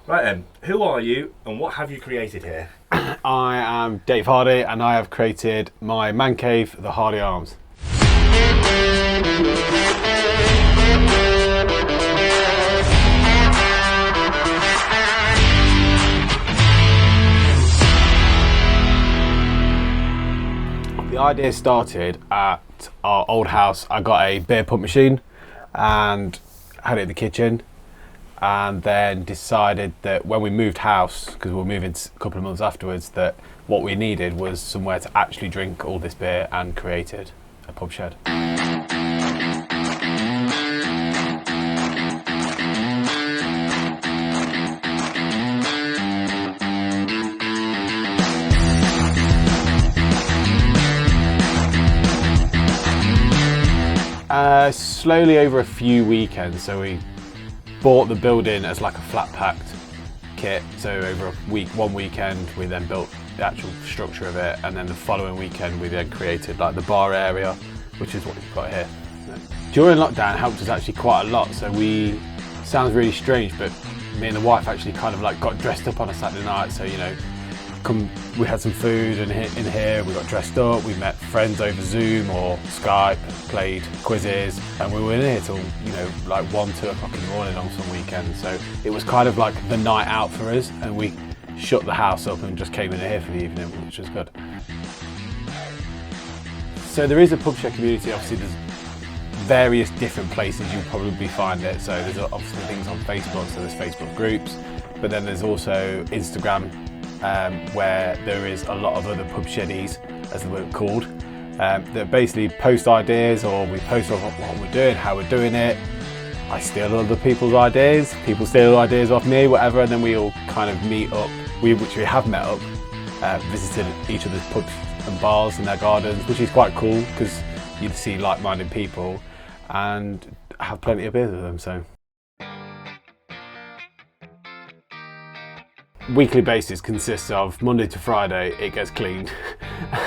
Right then, who are you and what have you created here? I am Dave Hardy and I have created my man cave, the Hardy Arms. The idea started at our old house. I got a beer pump machine and had it in the kitchen, and then decided that when we moved house, because we were moving a couple of months afterwards, that what we needed was somewhere to actually drink all this beer, and created a pub shed. Slowly over a few weekends, so we bought the building as like a flat packed kit, so over one weekend we then built the actual structure of it, and then the following weekend we then created like the bar area, which is what you've got here. During lockdown it helped us actually quite a lot, so sounds really strange, but me and the wife actually kind of like got dressed up on a Saturday night, so we had some food in here, we got dressed up, we met friends over Zoom or Skype, played quizzes, and we were in here till like 1, 2 o'clock in the morning on some weekends. So it was kind of like the night out for us, and we shut the house up and just came in here for the evening, which was good. So there is a PubShed community. Obviously there's various different places you'll probably find it. So there's obviously things on Facebook, so there's Facebook groups, but then there's also Instagram, where there is a lot of other Sheddies, as they were called, that basically post ideas, or we post what we're doing, how we're doing it. I steal other people's ideas, people steal ideas off me, whatever, and then we all kind of meet up, which we have met up, visited each other's pubs and bars and their gardens, which is quite cool because you see like-minded people and have plenty of beers with them. So weekly basis consists of Monday to Friday it gets cleaned,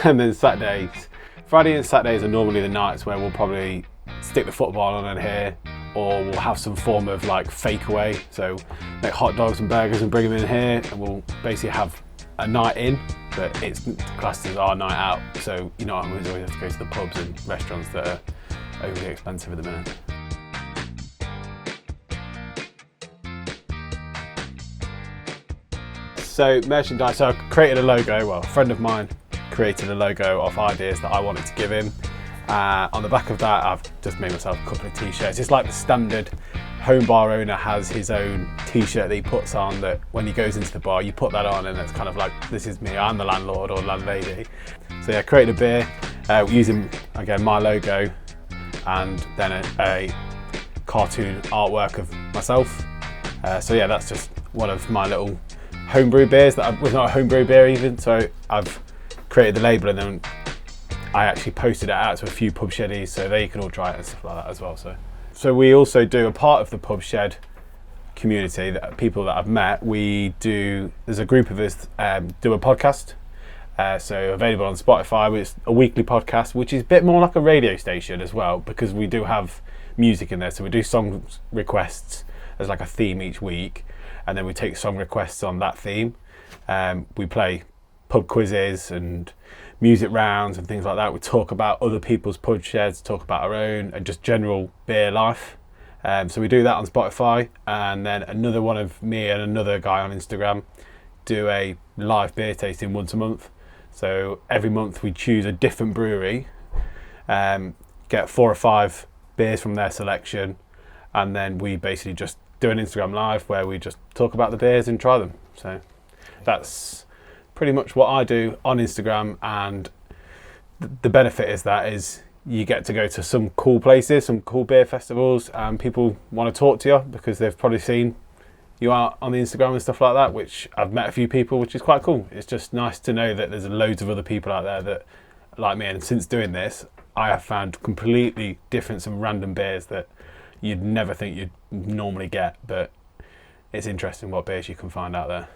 and then Friday and Saturdays are normally the nights where we'll probably stick the football on in here, or we'll have some form of like fake away, so make hot dogs and burgers and bring them in here, and we'll basically have a night in, but it's classed as our night out. So we always have to go to the pubs and restaurants that are overly expensive at the minute. So merchandise, so I created a logo, well, a friend of mine created a logo of ideas that I wanted to give him. On the back of that, I've just made myself a couple of t-shirts. It's like the standard home bar owner has his own t-shirt that he puts on, that when he goes into the bar, you put that on and it's kind of like, this is me, I'm the landlord or landlady. So yeah, I created a beer using, again, my logo, and then a cartoon artwork of myself. So yeah, that's just one of my little homebrew beers that was not a homebrew beer even, so I've created the label and then I actually posted it out to a few pub sheddies, so they can all try it and stuff like that as well. So we also do, a part of the PubShed community, that people that I've met, there's a group of us do a podcast, so available on Spotify. It's a weekly podcast, which is a bit more like a radio station as well, because we do have music in there, so we do song requests as like a theme each week, and then we take song requests on that theme. We play pub quizzes and music rounds and things like that. We talk about other people's pub sheds, talk about our own, and just general beer life. So we do that on Spotify, and then another one of me and another guy on Instagram do a live beer tasting once a month. So every month we choose a different brewery, get 4 or 5 beers from their selection, and then we basically just do an Instagram live where we just talk about the beers and try them. So that's pretty much what I do on Instagram, and the benefit is you get to go to some cool places, some cool beer festivals, and people want to talk to you because they've probably seen you out on the Instagram and stuff like that, which I've met a few people, which is quite cool. It's just nice to know that there's loads of other people out there that like me, and since doing this I have found completely different, some random beers that you'd never think you'd normally get, but it's interesting what beers you can find out there.